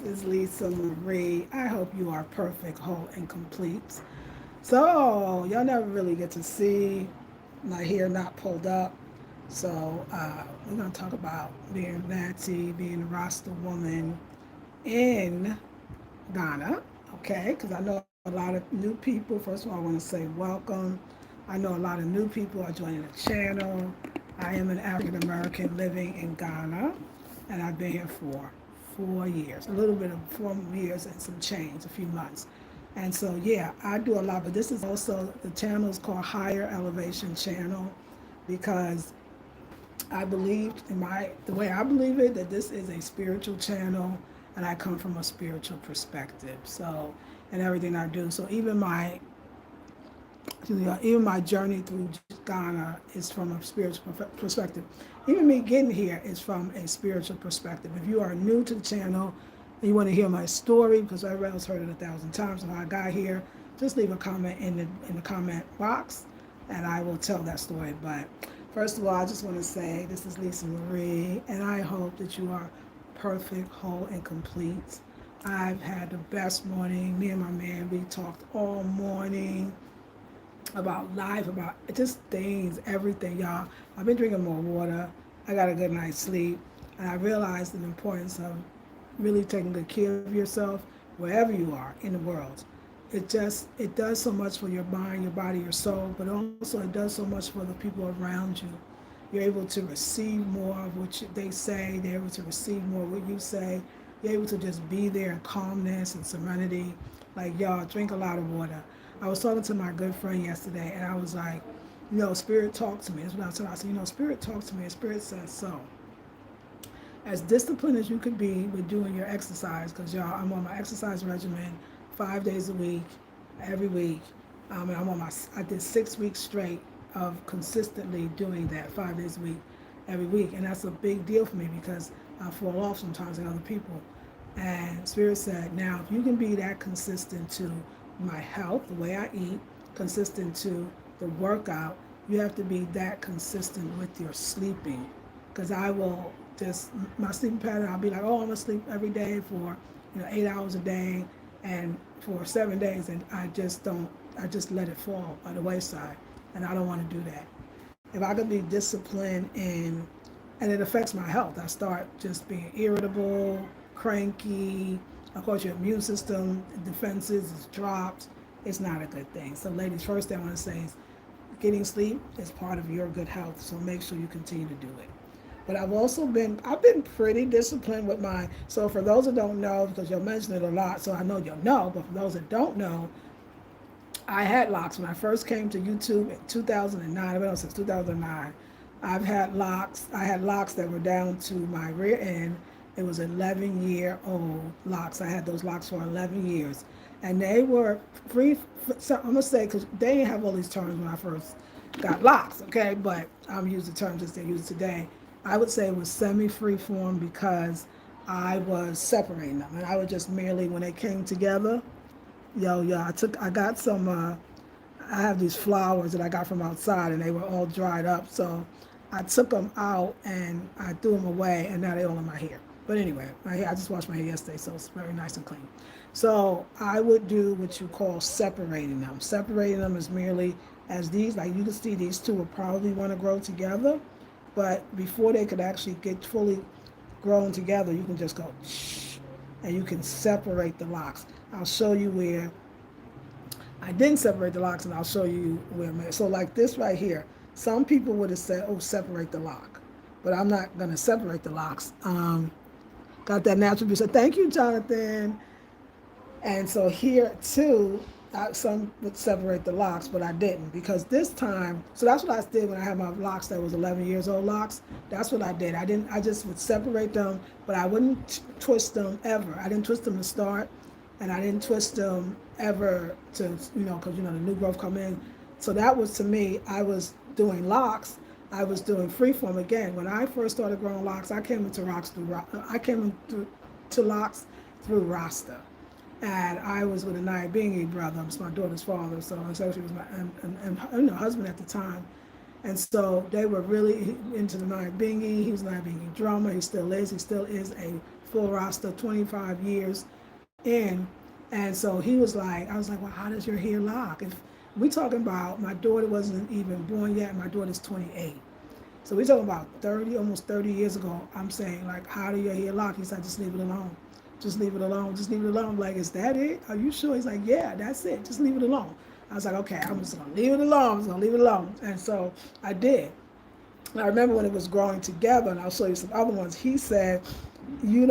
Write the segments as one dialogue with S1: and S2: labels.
S1: is Lisa Marie. I hope you are perfect, whole, and complete. So, y'all never really get to see my hair not pulled up. So, we're going to talk about being Natty, being a Rasta woman in Ghana, okay? Because I know a lot of new people. First of all, I want to say welcome. I know a lot of new people are joining the channel. I am an African American living in Ghana, and I've been here for 4 years, a little bit of 4 years and some change, a few months. And so, yeah, I do a lot, but this is also, the channel is called Higher Elevation Channel because I believed the way I believe it, that this is a spiritual channel and I come from a spiritual perspective. So, and everything I do. So even my journey through Ghana is from a spiritual perspective. Even me getting here is from a spiritual perspective. If you are new to the channel and you want to hear my story, because everybody else heard it 1,000 times, how I got here, just leave a comment in the comment box, and I will tell that story. But first of all, I just want to say this is Lisa Marie, and I hope that you are perfect, whole, and complete. I've had the best morning. Me and my man, we talked all morning about life, about just things, everything, y'all. I've been drinking more water. I got a good night's sleep. And I realized the importance of really taking good care of yourself wherever you are in the world. It does so much for your mind, your body, your soul, but also it does so much for the people around you. You're able to receive more of what they say. They're able to receive more of what you say. You're able to just be there in calmness and serenity. Like, y'all, drink a lot of water. I was talking to my good friend yesterday, and I was like, Spirit talked to me. That's what I said. I said, Spirit talked to me, and Spirit says so. As disciplined as you could be with doing your exercise, because y'all, I'm on my exercise regimen 5 days a week, every week. And I did 6 weeks straight of consistently doing that 5 days a week, every week. And that's a big deal for me because I fall off sometimes in other people. And Spirit said, now, if you can be that consistent to my health, the way I eat, consistent to the workout, you have to be that consistent with your sleeping. Because I will my sleeping pattern, I'll be like, oh, I'm going to sleep every day for 8 hours a day and for 7 days. And I just let it fall by the wayside. And I don't want to do that. If I could be disciplined and it affects my health, I start just being irritable, cranky. Of course, your immune system defenses is dropped. It's not a good thing. So, ladies, first thing I want to say is getting sleep is part of your good health. So make sure you continue to do it. But I've been pretty disciplined with mine. So for those that don't know, because you'll mention it a lot, so I know you'll know, but for those that don't know, I had locks when I first came to YouTube in 2009. I've been on since 2009. I've had locks. I had locks that were down to my rear end. It was 11-year-old locks. I had those locks for 11 years. And they were free. So I'm going to say, because they didn't have all these terms when I first got locks, okay? But I'm using the terms as they use today. I would say it was semi-free form because I was separating them. And I would just merely, when they came together, I got some, I have these flowers that I got from outside and they were all dried up. So I took them out and I threw them away and now they're all in my hair. But anyway, my hair, I just washed my hair yesterday, so it's very nice and clean. So I would do what you call separating them. Separating them is merely as these, like you can see these two will probably want to grow together, but before they could actually get fully grown together, you can just go shh, and you can separate the locks. I'll show you where I didn't separate the locks, and I'll show you where. So like this right here, some people would have said, oh, separate the lock. But I'm not going to separate the locks. Got that natural beauty. So thank you, Jonathan. And so here too, some would separate the locks, but I didn't because this time, so that's what I did when I had my locks that was 11 years old locks. That's what I did. I just would separate them, but I wouldn't twist them ever. I didn't twist them to start, and I didn't twist them ever to, because, the new growth come in. So that was, to me, I was doing locks. I was doing freeform again. When I first started growing locks, I came into locks through Rasta. And I was with a Nyabingi brother. It's my daughter's father, so essentially was my husband at the time. And so they were really into the Nyabingi. He was a Nyabingi drummer. He still is. He still is a full Rasta, 25 years in. And so he was like, I was like, well, how does your hair lock? If we talking about, my daughter wasn't even born yet, my daughter's 28. So we talking about 30, almost 30 years ago. I'm saying, like, how do your hair lock? He said, just leave it alone. Just leave it alone. Just leave it alone. I'm like, is that it? Are you sure? He's like, yeah, that's it. Just leave it alone. I was like, okay, I'm just gonna leave it alone. I'm just gonna leave it alone. And so I did. And I remember when it was growing together, and I'll show you some other ones. He said, you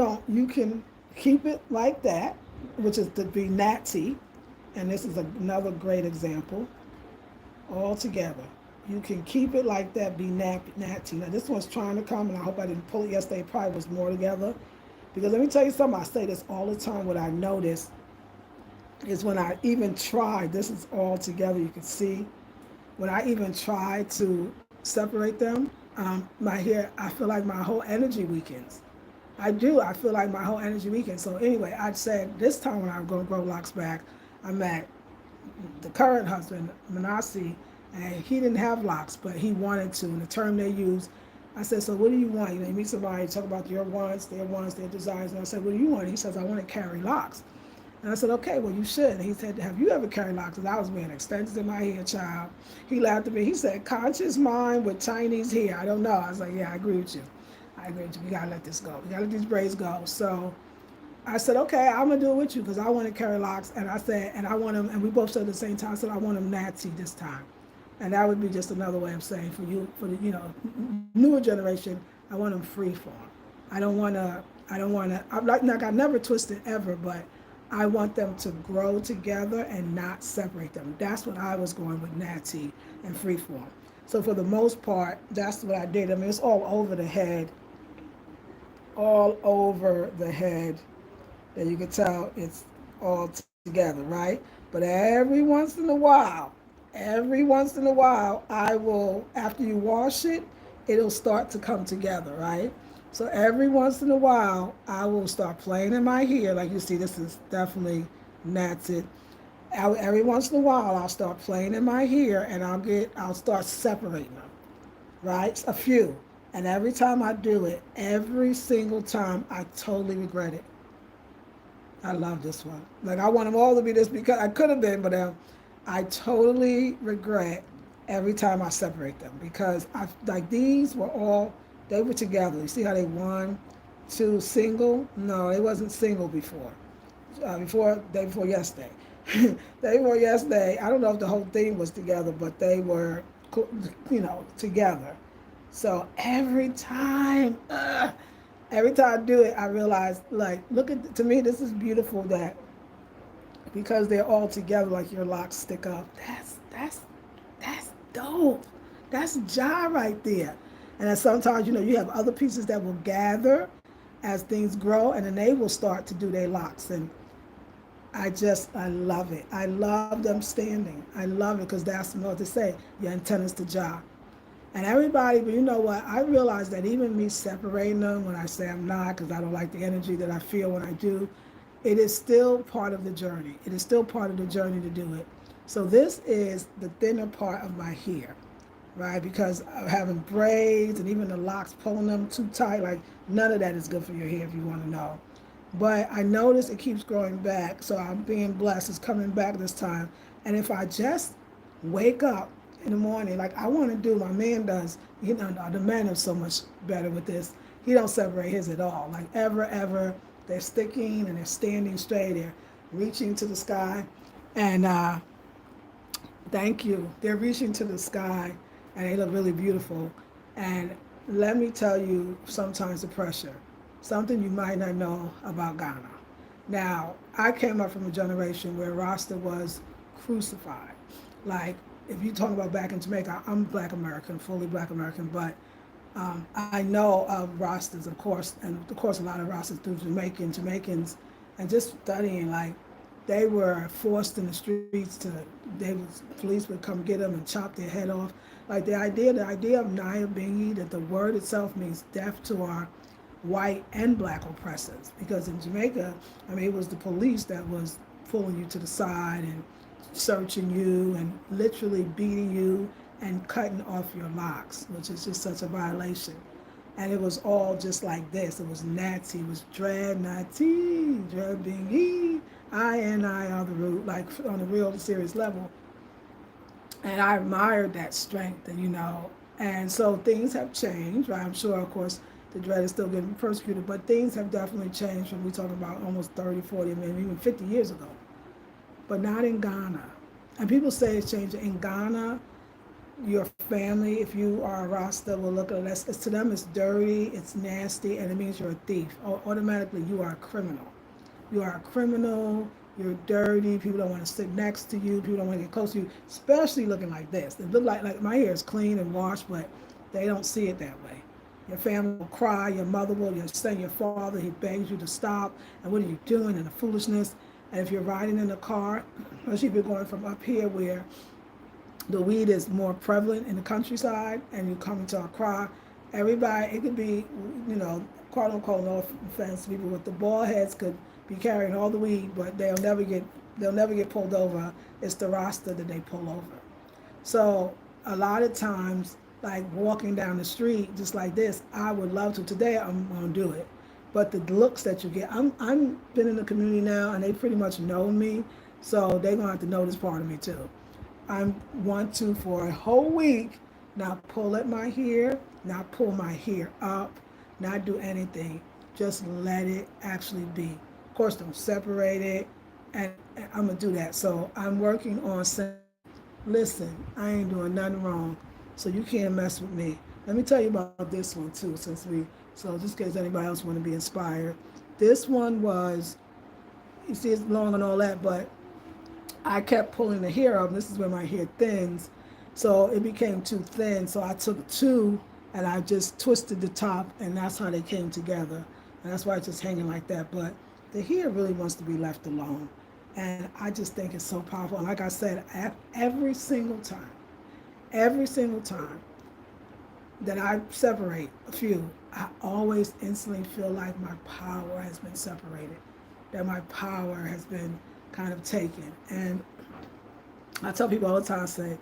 S1: can keep it like that, which is to be Natty, and this is another great example. All together, you can keep it like that, be Natty. Now this one's trying to come, and I hope I didn't pull it yesterday. It probably was more together, because let me tell you something. I say this all the time. What I notice is when I even try. This is all together. You can see when I even try to separate them, my hair. I feel like my whole energy weakens. I do. I feel like my whole energy weekend. So anyway, I said this time when I'm going to grow locks back, I met the current husband, Manasseh, and he didn't have locks, but he wanted to. And the term they use, I said, so what do you want? You meet somebody, talk about your wants, their desires. And I said, what do you want? He says, I want to carry locks. And I said, okay, well, you should. And he said, have you ever carried locks? And I was being extensions in my hair, child. He laughed at me. He said, conscious mind with Chinese hair. I don't know. I was like, yeah, I agree with you. We gotta let this go. We gotta let these braids go. So I said, okay, I'm gonna do it with you because I want to carry locks. And I said, and I want them, and we both said at the same time, I said, I want them Natty this time. And that would be just another way of saying for you, for the, newer generation, I want them free form. I don't wanna, I'm like I never twisted ever, but I want them to grow together and not separate them. That's what I was going with Natty and freeform. So for the most part, that's what I did. I mean, it's all over the head. All over the head. And you can tell it's all together, right? But every once in a while, I will, after you wash it, it'll start to come together, right? So every once in a while, I will start playing in my hair. Like you see, this is definitely natted. Every once in a while, I'll start playing in my hair, and I'll start separating them, right? A few. And every time I do it, every single time, I totally regret it. I love this one. Like, I want them all to be this because I could have been, but I totally regret every time I separate them because these were all, they were together. You see how they one, two, single? No, they wasn't single before. Day before yesterday. Day before yesterday, I don't know if the whole thing was together, but they were, together. So every time I do it, I realize, like, to me, this is beautiful that because they're all together, like your locks stick up. That's dope. That's Ja right there. And then sometimes, you have other pieces that will gather as things grow, and then they will start to do their locks. And I love it. I love them standing. I love it because that's what to say. Your antennas to Ja. And everybody, but you know what? I realize that even me separating them when I say I'm not, because I don't like the energy that I feel when I do, it is still part of the journey. It is still part of the journey to do it. So this is the thinner part of my hair, right? Because of having braids and even the locks, pulling them too tight, like none of that is good for your hair if you want to know. But I notice it keeps growing back, so I'm being blessed. It's coming back this time. And if I just wake up in the morning, like I want to do, my man does, the man is so much better with this. He don't separate his at all. Like ever, they're sticking and they're standing straight. They're reaching to the sky. And thank you. They're reaching to the sky and they look really beautiful. And let me tell you sometimes the pressure. Something you might not know about Ghana. Now, I came up from a generation where Rasta was crucified. Like, if you talk about back in Jamaica, I'm Black American, fully Black American, but I know of Rastas, of course, and of course a lot of Rastas through Jamaicans, and just studying, like, they were forced in the streets police would come get them and chop their head off. Like the idea of Naya Bingi, that the word itself means death to our white and Black oppressors. Because in Jamaica, it was the police that was pulling you to the side and searching you and literally beating you and cutting off your locks, which is just such a violation. And it was all just like this. It was Natty, it was Natty, dread being he, I and I are the root, like on a real serious level. And I admired that strength, and and so things have changed, right? I'm sure, of course, the dread is still getting persecuted, but things have definitely changed from we talking about almost 30, 40, maybe even 50 years ago, but not in Ghana. And people say it's changing in Ghana. Your family, if you are a Rasta, will look at it. To them, it's dirty, it's nasty, and it means you're a thief. Automatically, you are a criminal. You are a criminal. You're dirty. People don't want to sit next to you. People don't want to get close to you, especially looking like this. It look like my hair is clean and washed, but they don't see it that way. Your family will cry. Your mother will. You'll send your father. He begs you to stop. And what are you doing? And the foolishness. And if you're riding in a car, especially if you're going from up here where the weed is more prevalent in the countryside, and you come into Accra, everybody, it could be, quote unquote, no offense, people with the bald heads could be carrying all the weed, but they'll never get pulled over. It's the Rasta that they pull over. So a lot of times, like walking down the street just like this, I would love to. Today I'm gonna do it. But the looks that you get, I'm been in the community now, and they pretty much know me, so they're gonna have to know this part of me too. I want to, for a whole week, not pull at my hair, not pull my hair up, not do anything. Just let it actually be. Of course, don't separate it, and I'm gonna do that. So I'm working on saying, listen, I ain't doing nothing wrong, so you can't mess with me. Let me tell you about this one too, so just in case anybody else want to be inspired. This one was, you see it's long and all that, but I kept pulling the hair up. This is where my hair thins. So it became too thin. So I took two and I just twisted the top, and that's how they came together. And that's why it's just hanging like that. But the hair really wants to be left alone. And I just think it's so powerful. And like I said, every single time that I separate a few, I always instantly feel like my power has been separated, that my power has been kind of taken. And I tell people all the time, say,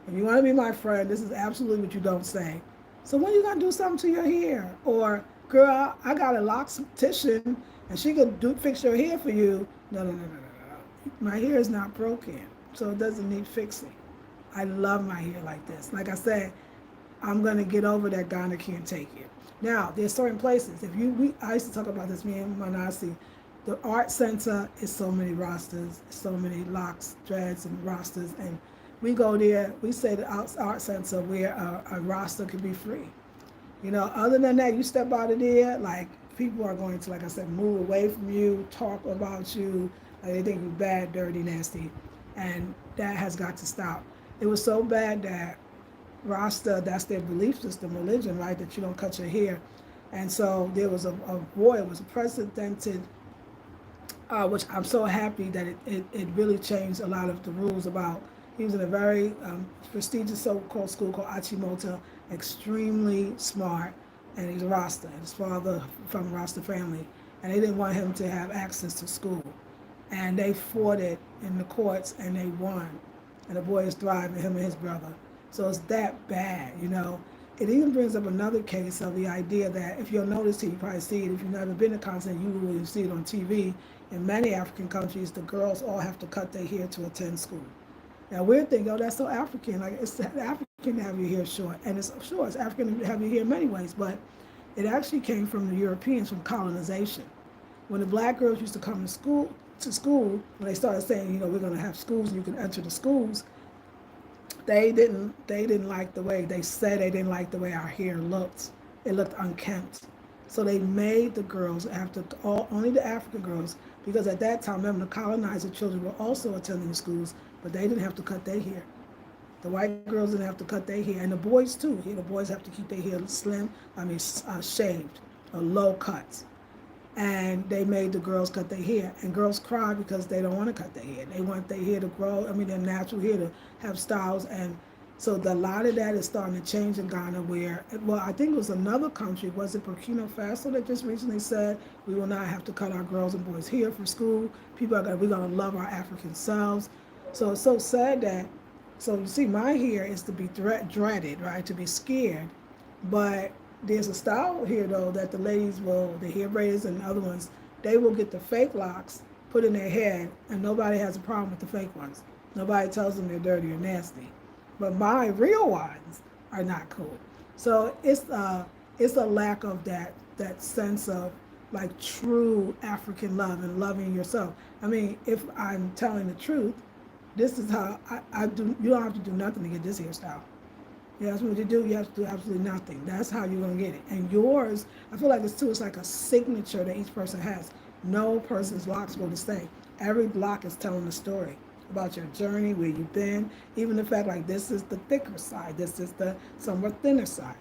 S1: if you want to be my friend, this is absolutely what you don't say. So when you gonna do something to your hair? Or, girl, I got a loctician and she could fix your hair for you. No. My hair is not broken, so it doesn't need fixing. I love my hair like this. Like I said, I'm gonna get over that Ghana can't take it. Now, there's certain places. I used to talk about this, me and Manasi. The art center is so many Rastas, so many locks, dreads, and Rastas, and we go there. We say the art center where a Rasta could be free. Other than that, you step out of there, like people are going to, like I said, move away from you, talk about you, like they think you're bad, dirty, nasty, and that has got to stop. It was so bad that Rasta, that's their belief system, religion, right, that you don't cut your hair. And so there was a boy, it was a precedented, which I'm so happy that it really changed a lot of the rules about. He was in a very prestigious so-called school called Achimota, extremely smart, and he's a Rasta, and his father from a Rasta family, and they didn't want him to have access to school. And they fought it in the courts, and they won. And the boy is thriving, him and his brother. So it's that bad. It even brings up another case of the idea that, if you'll notice, you probably see it, if you've never been to continent, you will see it on TV. In many African countries, the girls all have to cut their hair to attend school. Now we're thinking, oh, that's so African. Like, it's African to have your hair short, and it's African to have your hair in many ways, but it actually came from the Europeans, from colonization. When the black girls used to come to school, when they started saying, we're going to have schools and you can enter the schools, they didn't like the way, they said they didn't like the way our hair looked. It looked unkempt. So they made the girls only the African girls, because at that time, remember, the colonizer children were also attending the schools, but they didn't have to cut their hair. The white girls didn't have to cut their hair, and the boys too. The boys have to keep their hair shaved, or low cuts. And they made the girls cut their hair. And girls cry because they don't want to cut their hair. They want their hair to grow, their natural hair to have styles. And so a lot of that is starting to change in Ghana, where, I think it was another country, was it Burkina Faso, that just recently said, we will not have to cut our girls and boys' hair for school. We're going to love our African selves. So it's so sad that, so you see, my hair is to be dreaded, right, to be scared. But There's a style here though that the ladies will, the hair braiders and other ones, they will get the fake locks put in their head, and nobody has a problem with the fake ones. Nobody tells them they're dirty or nasty. But my real ones are not cool. So it's a lack of that sense of like true African love and loving yourself. I mean, if I'm telling the truth, this is how I do. You don't have to do nothing to get this hairstyle. Yeah, that's what you do. You have to do absolutely nothing. That's how you're gonna get it. And yours, I feel like it's too. It's like a signature that each person has. No person's locks go the same. Every lock is telling a story about your journey, where you've been. Even the fact like this is the thicker side. This is the somewhat thinner side.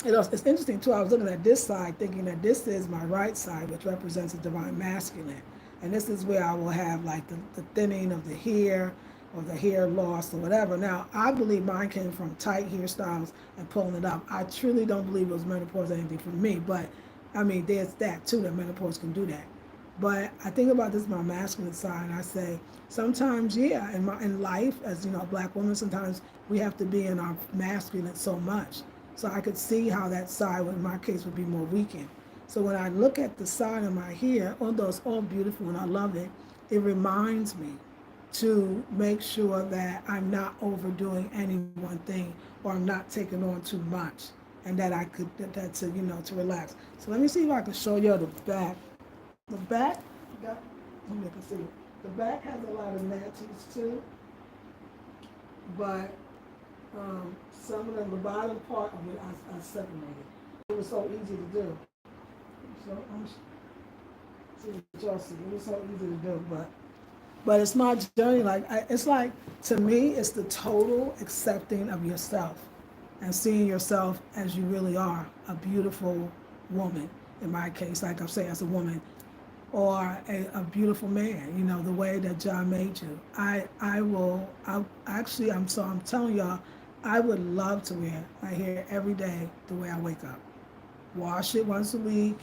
S1: It's interesting too. I was looking at this side, thinking that this is my right side, which represents the divine masculine, and this is where I will have like the thinning of the hair or the hair loss or whatever. Now, I believe mine came from tight hairstyles and pulling it up. I truly don't believe it was menopause or anything for me, but I mean, there's that too, that menopause can do that. But I think about this my masculine side, and I say sometimes, yeah, in life, as you know, a black woman, sometimes we have to be in our masculine so much. So I could see how that side, in my case, would be more weakened. So when I look at the side of my hair, although it's all beautiful and I love it, it reminds me to make sure that I'm not overdoing any one thing, or I'm not taking on too much, and that I could that to to relax. So let me see if I can show you the back. The back got, let me see. The back has a lot of natties too, but some of them, the bottom part of it, I separated. It was so easy to do. So I'm see what y'all see. It was so easy to do, but it's my journey. Like it's like, to me, it's the total accepting of yourself and seeing yourself as you really are, a beautiful woman. In my case, like I'm saying, as a woman, or a beautiful man. The way that John made you. I'm telling y'all, I would love to wear my hair every day the way I wake up. Wash it once a week.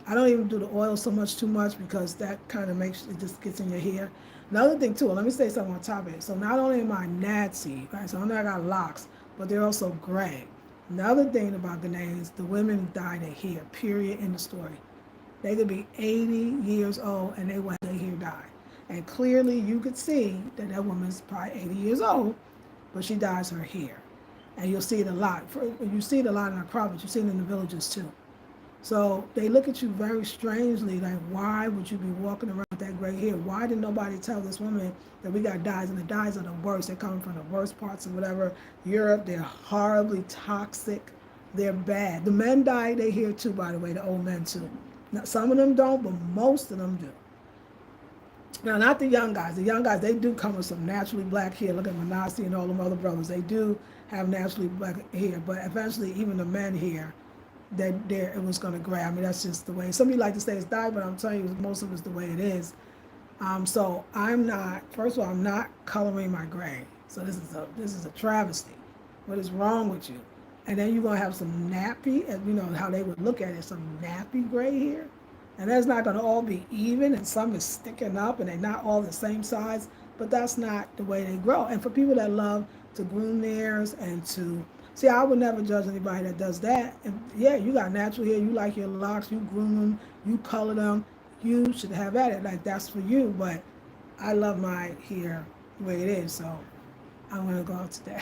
S1: I don't even do the oil so much too much, because that kind of makes it just gets in your hair. Another thing too, let me say something on top of it. So not only am I natty, right? So I got locks, but they're also gray. Another thing about Ghanaians, the women dye their hair, period, in the story. They could be 80 years old and they will have their hair dyed. And clearly you could see that that woman's probably 80 years old, but she dyes her hair. And you'll see it a lot. You see it a lot in Accra, but you see it in the villages too. So they look at you very strangely, like, why would you be walking around with that gray hair? Why did nobody tell this woman that we got dyes? And the dyes are the worst. They're coming from the worst parts of whatever. Europe, they're horribly toxic. They're bad. The men dye their hair too, by the way, the old men too. Now, some of them don't, but most of them do. Now, not the young guys. The young guys, they do come with some naturally black hair. Look at Manasi and all them other brothers. They do have naturally black hair, but eventually even the men here, that it was going to gray. I mean, that's just the way. Some people like to say it's dyed, but I'm telling you, most of it's the way it is. So I'm not. First of all, I'm not coloring my gray. So this is a travesty. What is wrong with you? And then you're gonna have some nappy, and you know how they would look at it, some nappy gray hair, and that's not gonna all be even, and some is sticking up, and they're not all the same size. But that's not the way they grow. And for people that love to groom theirs and to see, I would never judge anybody that does that. And yeah, you got natural hair, you like your locks, you groom them, you color them, you should have at it. Like, that's for you. But I love my hair the way it is, so I'm gonna go out today.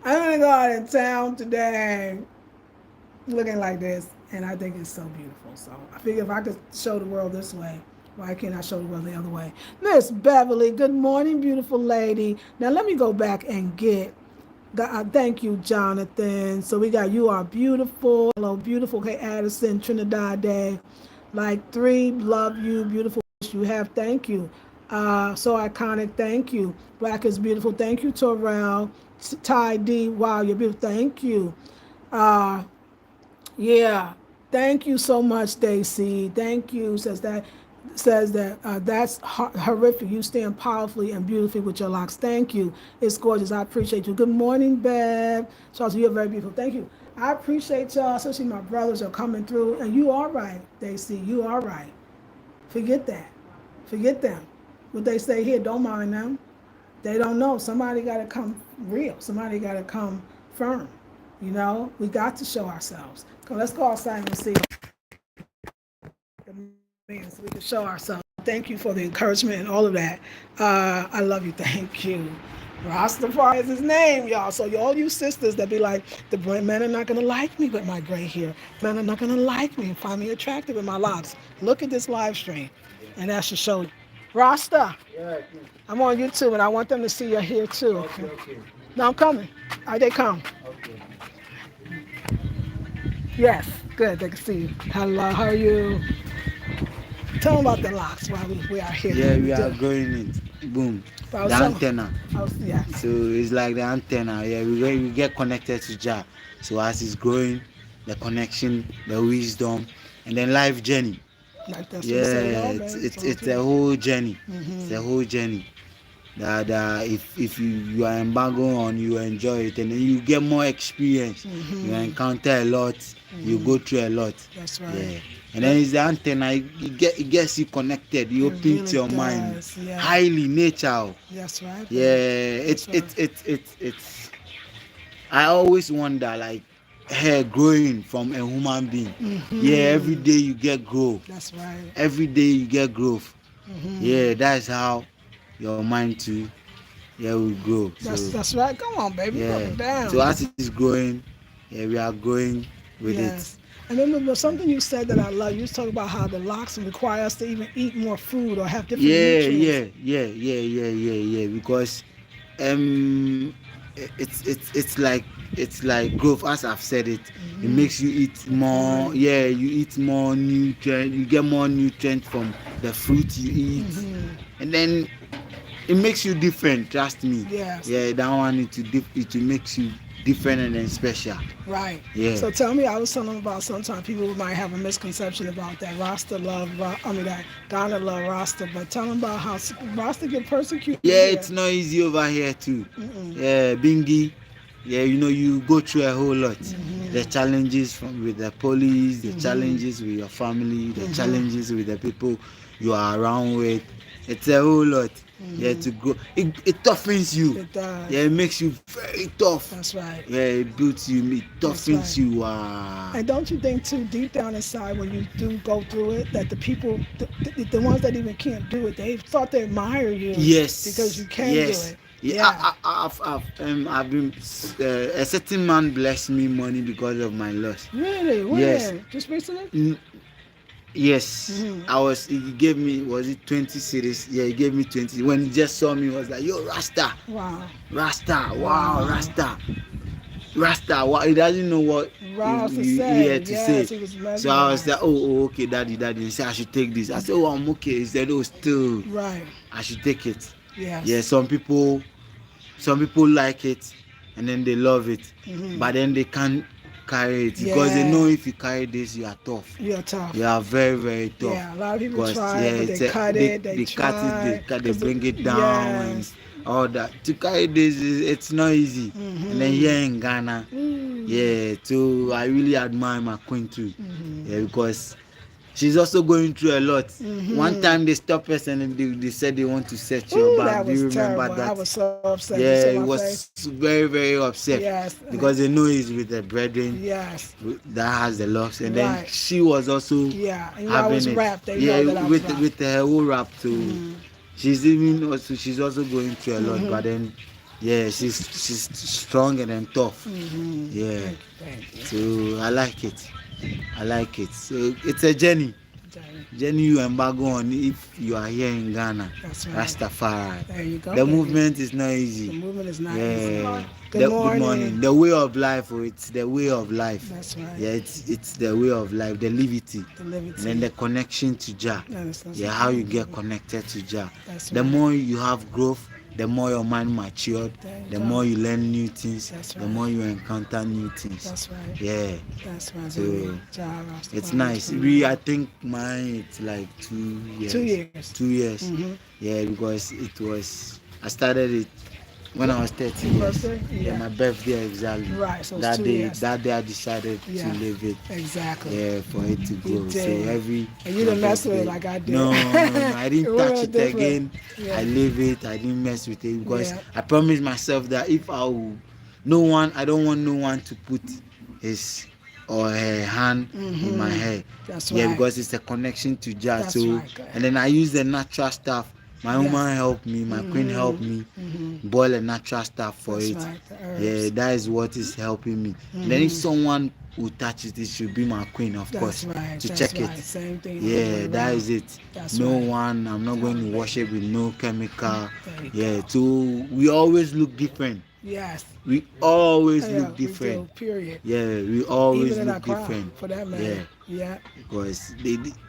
S1: I'm gonna go out in town today looking like this, and I think it's so beautiful. So I figure if I could show the world this way, why can't I show the world the other way? Miss Beverly, good morning, beautiful lady. Now let me go back and get, thank you, Jonathan. So we got You Are Beautiful. Hello, beautiful. Okay, Addison, Trinidad Day. Like 3, love you, beautiful you have. Thank you. So iconic, thank you. Black is beautiful, thank you, Torrell. Ty D, wow, you're beautiful, thank you. Yeah, thank you so much, Stacy. Thank you. Says that that's horrific. You stand powerfully and beautifully with your locks. Thank you. It's gorgeous. I appreciate you. Good morning, Bev. Charles, you're very beautiful. Thank you. I appreciate y'all, especially my brothers are coming through. And you are right, Stacy. You are right. Forget that. Forget them. What they say here, don't mind them. They don't know. Somebody got to come real. Somebody got to come firm. You know, we got to show ourselves. So let's go outside and see the man so we can show ourselves. Thank you for the encouragement and all of that. I love you. Thank you. Rastafari is his name, y'all. So all you sisters that be like, the men are not going to like me with my gray hair. Men are not going to like me and find me attractive with my locks. Look at this live stream. And that should show you. Rasta, I'm on YouTube and I want them to see you're here too.
S2: Okay.
S1: No, I'm coming. All right, they come.
S2: Okay.
S1: Yes, good. They can see you. Hello, how are you? Tell them about the locks while we are here.
S2: Yeah, we are growing it. Boom. The antenna.
S1: Yeah.
S2: So it's like the antenna. Yeah, we get connected to Jah. So as it's growing, the connection, the wisdom, and then life journey.
S1: Like that's
S2: Yeah, it's a whole journey. It's a whole journey. That if you are embargo on, you enjoy it, and then you get more experience. You encounter a lot. You go through a lot.
S1: That's right.
S2: Yeah. And then it's the antenna. It gets you connected. You open really your mind.
S1: Yeah.
S2: Highly nature.
S1: That's right.
S2: Yeah. It's. I always wonder, like, hair growing from a human being. Yeah. Every day you get growth.
S1: That's right.
S2: Every day you get growth. Yeah. That's how your mind too. Yeah, will grow.
S1: That's right. Come on, baby.
S2: Yeah.
S1: Put it down.
S2: So as it is growing, yeah, we are growing with it.
S1: And then something you said that I love. You was talking about how the locks require us to even eat more food or have different nutrients.
S2: Yeah. Because it's like growth. As I've said it, it makes you eat more. Yeah, you eat more nutrient. You get more nutrient from the fruit you eat, and then it makes you different. Trust me.
S1: Yes.
S2: Yeah, that one it makes you different and then special.
S1: Right.
S2: Yeah.
S1: So tell me, I was telling them about sometimes people might have a misconception about that that Ghana love Rasta, but tell them about how Rasta get persecuted.
S2: Yeah, it's not easy over here too. Yeah, Bingi. Yeah, you go through a whole lot. The challenges with the police, the challenges with your family, the challenges with the people you are around with. It's a whole lot. Yeah, to grow. It toughens you.
S1: It does.
S2: Yeah, it makes you very tough.
S1: That's right.
S2: Yeah, it builds you. It toughens you.
S1: And don't you think too, deep down inside, when you do go through it, that the people, the ones that even can't do it, they thought they admire you.
S2: Yes.
S1: Because you can do it.
S2: Yeah. I've been a certain man blessed me money because of my loss.
S1: Really? When?
S2: Yes.
S1: Just recently?
S2: Yes. He gave me, was it 20 cedis? Yeah, he gave me 20. When he just saw me, he was like, yo, Rasta.
S1: Wow.
S2: Rasta. Wow, Rasta. Wow. He doesn't know what he had to say. So I was like, oh, okay, daddy. He said, I should take this. I said, oh, I'm okay. He said, oh, still.
S1: Right.
S2: I should take it.
S1: Yes.
S2: Yeah, some people like it and then they love it. But then they can't carry it because they know if you carry this, you are tough.
S1: You are tough.
S2: You are very, very tough.
S1: Yeah, a lot of people try, but they cut it.
S2: They bring it down and all that. To carry this, it's not easy. And then here in Ghana, yeah, so I really admire my queen too. Yeah, because she's also going through a lot. One time they stopped us and they said they want to search your back. Do you remember that?
S1: I was so upset.
S2: Yeah, it was very, very upset.
S1: Yes.
S2: Because they know he's with the brethren.
S1: Yes.
S2: That has the locks. And then she was also
S1: and
S2: having
S1: was
S2: it.
S1: Rapped. They know that
S2: with her whole rap too. She's also going through a lot. But then she's strong and then tough. Yeah. So I like it. So it's a journey you embargo on if you are here in Ghana.
S1: That's right.
S2: Rastafari.
S1: There you go.
S2: The movement is not easy.
S1: The movement is not easy.
S2: Good morning. The way of life, it's the way of life.
S1: That's right.
S2: Yeah, it's the way of life, the liberty. And then the connection to Jah. How you get connected to Jah. The more you have growth, the more your mind matured, the more you learn new things, the more you encounter new things.
S1: That's right.
S2: Yeah.
S1: That's right.
S2: So it's nice. I think mine it's like 2 years.
S1: 2 years.
S2: 2 years. Yeah, because I started it when I was 13 years. Yeah, my birthday exactly.
S1: Right. So
S2: that
S1: 2
S2: day,
S1: years.
S2: That day I decided to leave it.
S1: Exactly.
S2: Yeah, for it to grow. So
S1: and you didn't mess with it like I did.
S2: No, I didn't touch it again.
S1: Yeah.
S2: I leave it. I didn't mess with it because I promised myself that if I will No one, I don't want no one to put his or her hand in my hair.
S1: That's
S2: Yeah,
S1: right.
S2: because it's a connection to Jah.
S1: That's
S2: So,
S1: right. Good.
S2: and then I use the natural stuff. My
S1: Yes.
S2: woman helped me, my queen helped me boil a natural stuff for
S1: That's
S2: it.
S1: right. The
S2: Yeah,
S1: herbs.
S2: that is what is helping me. And then if someone who touches it, should be my queen, of
S1: That's
S2: course,
S1: right.
S2: to
S1: That's
S2: check
S1: right.
S2: it.
S1: Same thing all the
S2: Yeah,
S1: way
S2: that
S1: around.
S2: is it.
S1: That's
S2: No
S1: right.
S2: one, I'm not going to wash it with no chemical.
S1: There you
S2: Yeah,
S1: go.
S2: so we always look different.
S1: Yes.
S2: We always
S1: Yeah,
S2: look
S1: we
S2: different.
S1: do. Period.
S2: Yeah, we
S1: Even
S2: always
S1: in
S2: look
S1: Accra,
S2: different.
S1: for that
S2: Yeah,
S1: matter. Yeah.
S2: because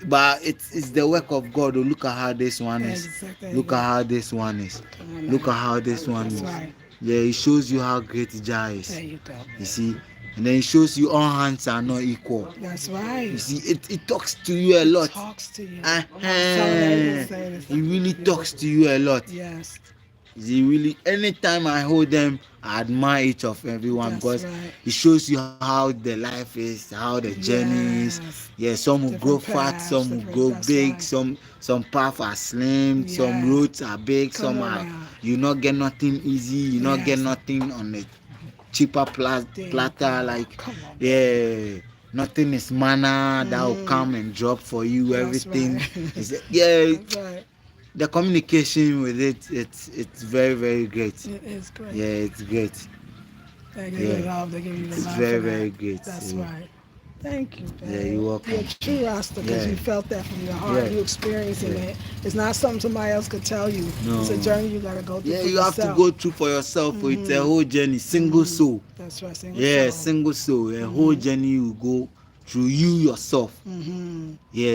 S2: but it's the work of God. Oh, look at how this one is.
S1: Exactly. There you
S2: Look at
S1: go.
S2: how this one is.
S1: Come on
S2: Look
S1: now.
S2: at how this one
S1: That's
S2: is.
S1: right.
S2: Yeah, it shows you how great Jah
S1: There
S2: is.
S1: you go.
S2: You see, and then it shows you all hands are not equal.
S1: That's right.
S2: You see, it talks to you a lot.
S1: Talks to you.
S2: Uh-huh.
S1: Telling saying
S2: It really talks to you a lot.
S1: Yes.
S2: He really, anytime I hold them, I admire each of everyone
S1: That's
S2: because
S1: right.
S2: it shows you how the life is, how the journey is.
S1: Yes.
S2: Yeah, some will grow
S1: Different
S2: fat,
S1: paths.
S2: some will
S1: Different.
S2: grow
S1: That's
S2: big,
S1: right.
S2: some paths are slim, some
S1: Yeah.
S2: roads are big,
S1: Come
S2: some
S1: on
S2: are
S1: now.
S2: you not get nothing easy, you not get
S1: Yes.
S2: nothing on a cheaper
S1: There you
S2: platter,
S1: go.
S2: like
S1: Come on.
S2: yeah. Nothing is manna that will come and drop for you.
S1: That's
S2: Everything
S1: right.
S2: is yeah.
S1: That's right.
S2: The communication with it's very very great.
S1: It is great.
S2: Yeah, it's great.
S1: They give you
S2: Yeah,
S1: love. They give you the
S2: it's
S1: love
S2: very
S1: for that.
S2: very great.
S1: That's
S2: Yeah.
S1: right. Thank you, babe.
S2: Yeah, you're welcome.
S1: You're a true Rasta because
S2: Yeah.
S1: you felt that from your heart.
S2: Yeah.
S1: You experiencing
S2: Yeah.
S1: it. It's not something somebody else could tell you.
S2: No.
S1: It's a journey you got to go through
S2: Yeah,
S1: for
S2: you have to
S1: yourself.
S2: go through for yourself. It's a whole journey, single soul.
S1: That's right. Single
S2: Yeah,
S1: soul.
S2: single soul. A whole journey you go through you yourself. Yeah,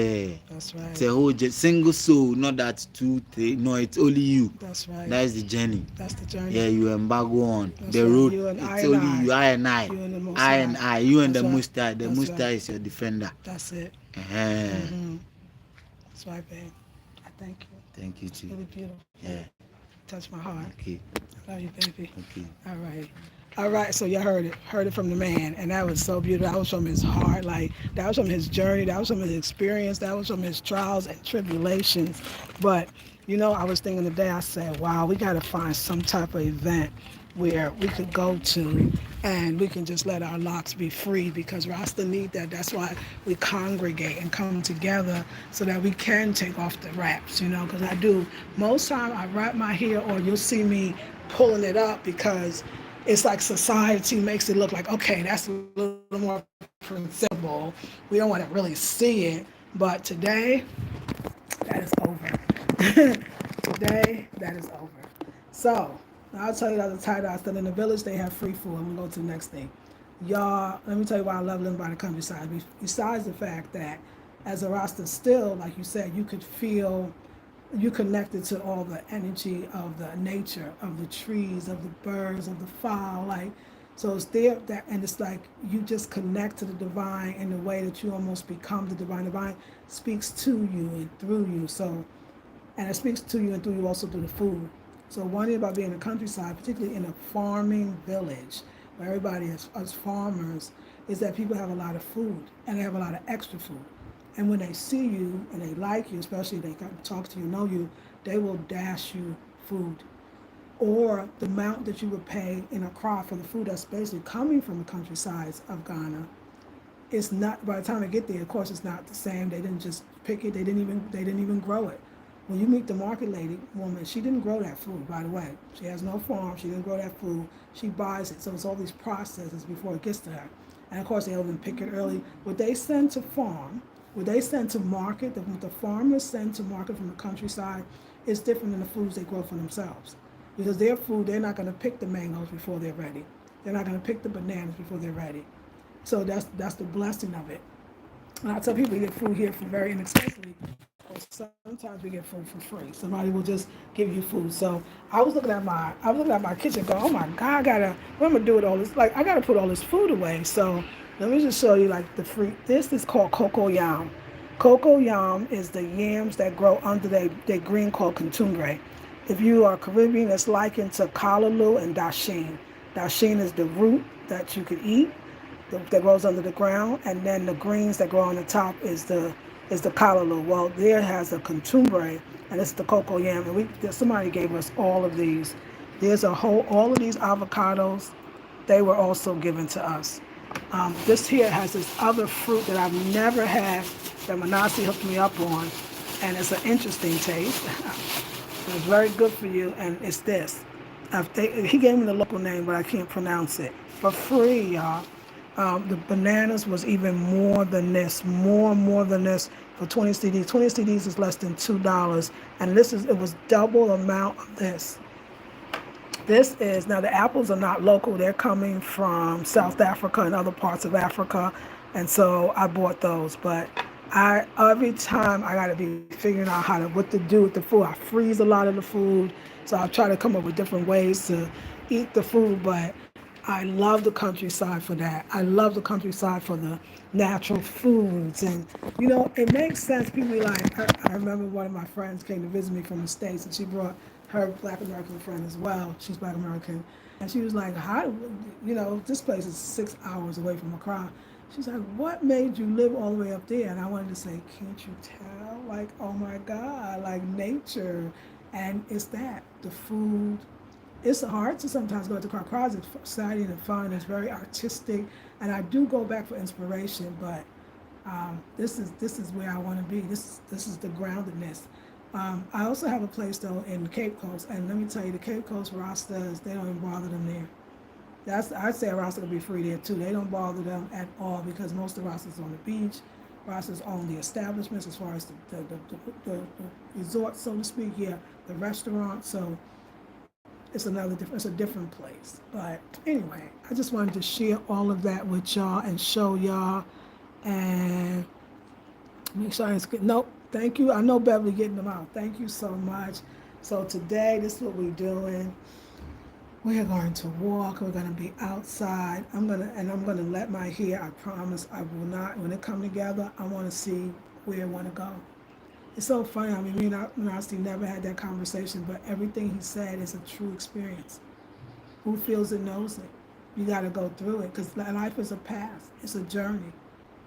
S1: That's
S2: it's
S1: right.
S2: a whole single soul. Not that two, three. No, it's only you.
S1: That's right.
S2: That is the journey.
S1: That's the journey.
S2: Yeah, you embargo on
S1: That's
S2: the
S1: right.
S2: road.
S1: You and
S2: It's
S1: I
S2: only
S1: and
S2: you, I and I,
S1: You and the Most
S2: I and
S1: High.
S2: I, you and
S1: That's
S2: the
S1: right.
S2: Most High. The
S1: That's
S2: Most
S1: right.
S2: High is your defender.
S1: That's it.
S2: Uh-huh.
S1: That's right, babe. I thank you.
S2: Thank you too.
S1: Really beautiful.
S2: Yeah.
S1: Touch my heart.
S2: Okay.
S1: I love you, baby.
S2: Okay.
S1: All right. All right, so you heard it from the man, and that was so beautiful. That was from his heart, like that was from his journey, that was from his experience, that was from his trials and tribulations. But you know, I was thinking today, I said, wow, we got to find some type of event where we could go to and we can just let our locks be free because Rasta need that. That's why we congregate and come together so that we can take off the wraps, you know, because I do. Most time I wrap my hair or you'll see me pulling it up because it's like society makes it look like, okay, that's a little more presentable. We don't want to really see it. But today, that is over. Today, that is over. So, I'll tell you the other title. I said in the village, they have free food. I'm going to go to the next thing. Y'all, let me tell you why I love living by the countryside. Besides the fact that as a Rasta still, like you said, you could feel you connected to all the energy of the nature, of the trees, of the birds, of the fowl, like so it's there that and it's like you just connect to the divine in the way that you almost become the divine. Divine speaks to you and through you. So and it speaks to you and through you also through the food. So one thing about being in the countryside, particularly in a farming village where everybody is farmers, is that people have a lot of food and they have a lot of extra food. And when they see you and they like you, especially if they got to talk to you, know you, they will dash you food. Or the amount that you would pay in Accra for the food that's basically coming from the countryside of Ghana, it's not, by the time they get there, of course it's not the same. They didn't just pick it, they didn't even grow it. When you meet the market lady woman, she didn't grow that food, by the way. She has no farm, she didn't grow that food, she buys it. So it's all these processes before it gets to her. And of course they even pick it early. What they send to farm, what they send to market, what the farmers send to market from the countryside is different than the foods they grow for themselves. Because their food, they're not going to pick the mangoes before they're ready. They're not going to pick the bananas before they're ready. So that's the blessing of it. And I tell people we get food here for very inexpensively. Or sometimes we get food for free. Somebody will just give you food. So I was looking at my kitchen going, oh my God, what am I gonna do with all this? Like I gotta put all this food away. So let me just show you like the free. This is called cocoa yam. Cocoa yam is the yams that grow under they green called contumbre. If you are Caribbean, it's likened to kalaloo and dashin. Dashin is the root that you could eat that grows under the ground, and then the greens that grow on the top is the kalaloo. Well, there has a contumbre, and it's the cocoa yam. And somebody gave us all of these. There's all of these avocados they were also given to us. This here has this other fruit that I've never had that Manasi hooked me up on, and it's an interesting taste. It's very good for you, and it's this. He gave me the local name, but I can't pronounce it. For free, y'all. The bananas was even more than this, more than this for 20 CDs. 20 CDs is less than $2, and it was double amount of this. This is, now the apples are not local, they're coming from South Africa and other parts of Africa, and so I bought those, but every time I gotta be figuring out what to do with the food. I freeze a lot of the food, so I try to come up with different ways to eat the food, but I love the countryside for that. I love the countryside for the natural foods, and it makes sense. People be like, I remember one of my friends came to visit me from the States, and she brought her Black American friend as well. She's Black American, and she was like, "How? This place is 6 hours away from Accra." She's like, "What made you live all the way up there?" And I wanted to say, "Can't you tell? Like, oh my God, like nature." And it's the food. It's hard to sometimes go to Accra. It's exciting and fun. It's very artistic, and I do go back for inspiration. But this is where I want to be. This is the groundedness. I also have a place though in the Cape Coast, and let me tell you, the Cape Coast Rastas, they don't even bother them there. I'd say a Rasta could be free there too. They don't bother them at all because most of the Rastas on the beach. Rastas own the establishments as far as the resort, so to speak. Yeah, the restaurant. So it's it's a different place. But anyway, I just wanted to share all of that with y'all and show y'all and make sure it's good. Nope. Thank you. I know Beverly getting them out. Thank you so much. So today, this is what we're doing. We are going to walk. We're going to be outside. I'm gonna let my hair. I promise I will not. When it come together, I want to see where I want to go. It's so funny. I mean, me and Nasty never had that conversation, but everything he said is a true experience. Who feels it knows it. You got to go through it because life is a path. It's a journey.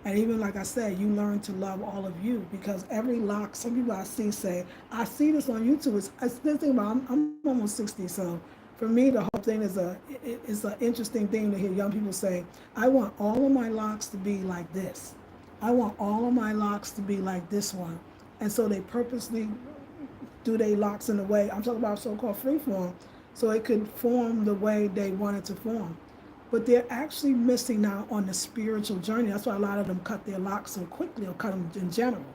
S1: And even like I said, you learn to love all of you because every lock, some people I see say, I see this on YouTube. It's the thing about, I'm almost 60, so for me, the whole thing is an interesting thing to hear young people say, I want all of my locks to be like this. I want all of my locks to be like this one. And so they purposely do their locks in a way, I'm talking about so-called freeform, so it could form the way they want it to form. But they're actually missing out on the spiritual journey. That's why a lot of them cut their locks so quickly or cut them in general,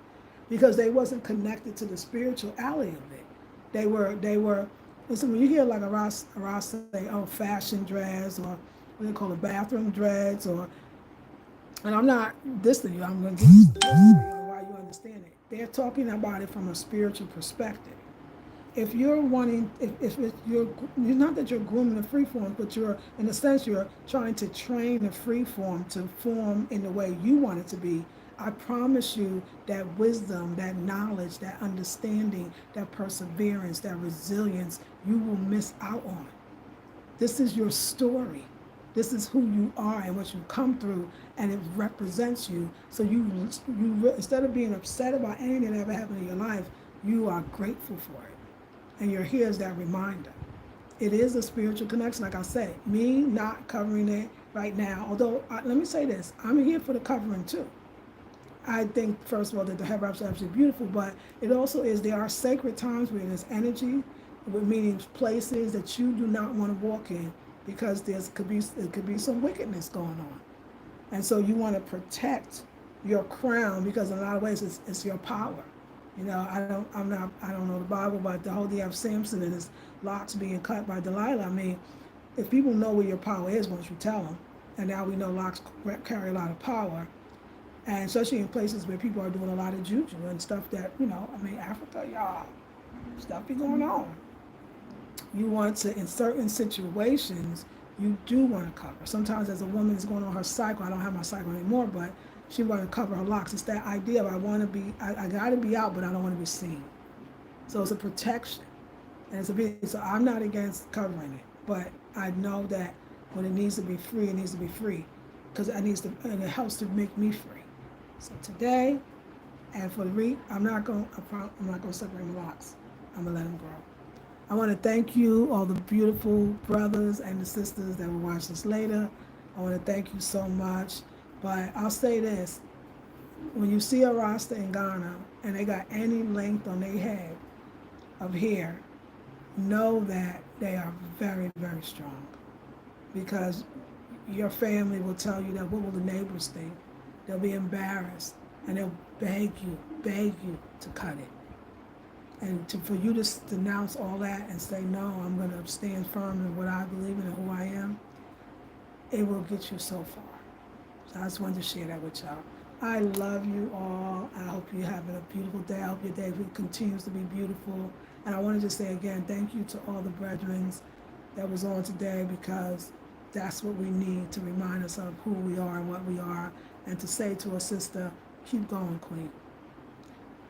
S1: because they wasn't connected to the spirituality of it. They were. Listen, when you hear like a Rasta say, "Oh, fashion dreads," or what they call it, bathroom dreads, and I'm not dissing you. I'm going to give you some history on why you understand it. They're talking about it from a spiritual perspective. If you're wanting, if you're not that you're grooming the free form, but you're, in a sense, you're trying to train the free form to form in the way you want it to be, I promise you that wisdom, that knowledge, that understanding, that perseverance, that resilience, you will miss out on. This is your story. This is who you are and what you come through, and it represents you. So you instead of being upset about anything that ever happened in your life, you are grateful for it. And you're here as that reminder. It is a spiritual connection, like I said. Me not covering it right now, although, let me say this, I'm here for the covering too. I think, first of all, that the head wraps are absolutely beautiful, but it also is, there are sacred times where there's energy, meaning places that you do not want to walk in because it could be some wickedness going on. And so you want to protect your crown because in a lot of ways it's your power. I don't know the Bible, but the whole idea of Samson and his locks being cut by Delilah. I mean, if people know where your power is once you tell them, and now we know locks carry a lot of power, and especially in places where people are doing a lot of juju and stuff that, Africa, y'all, stuff be going on. You want to, in certain situations, you do want to cover. Sometimes as a woman is going on her cycle, I don't have my cycle anymore, but she want to cover her locks. It's that idea of I got to be out, but I don't want to be seen. So it's a protection. And so I'm not against covering it, but I know that when it needs to be free, it needs to be free because and it helps to make me free. So today, and for the week, I'm not going to separate my locks. I'm going to let them grow. I want to thank you, all the beautiful brothers and the sisters that will watch this later. I want to thank you so much. But I'll say this, when you see a Rasta in Ghana and they got any length on their head of hair, know that they are very, very strong. Because your family will tell you that what will the neighbors think? They'll be embarrassed and they'll beg you to cut it. And for you to denounce all that and say, no, I'm going to stand firm in what I believe in and who I am, it will get you so far. So I just wanted to share that with y'all. I love you all. I hope you're having a beautiful day. I hope your day continues to be beautiful. And I wanted to say again, thank you to all the brethren that was on today, because that's what we need to remind us of who we are and what we are, and to say to a sister, keep going, queen.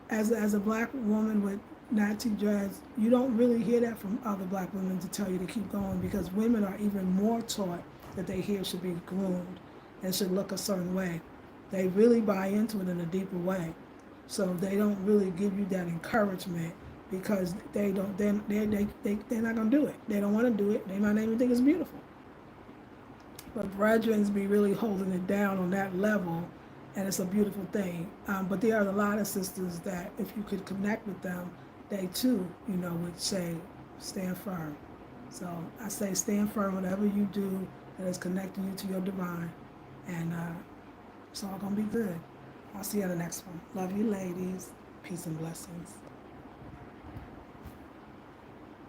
S1: As a black woman with Natty dreads, you don't really hear that from other black women to tell you to keep going, because women are even more taught that their hair should be groomed and should look a certain way. They really buy into it in a deeper way. So they don't really give you that encouragement, because they're not gonna do it. They don't want to do it. They might not even think it's beautiful. But brethren be really holding it down on that level, and it's a beautiful thing. But there are a lot of sisters that, if you could connect with them, they too, would say, stand firm. So I say, stand firm, whatever you do that is connecting you to your divine, and it's all gonna be good. I'll see you on the next one. Love you, ladies. Peace and blessings.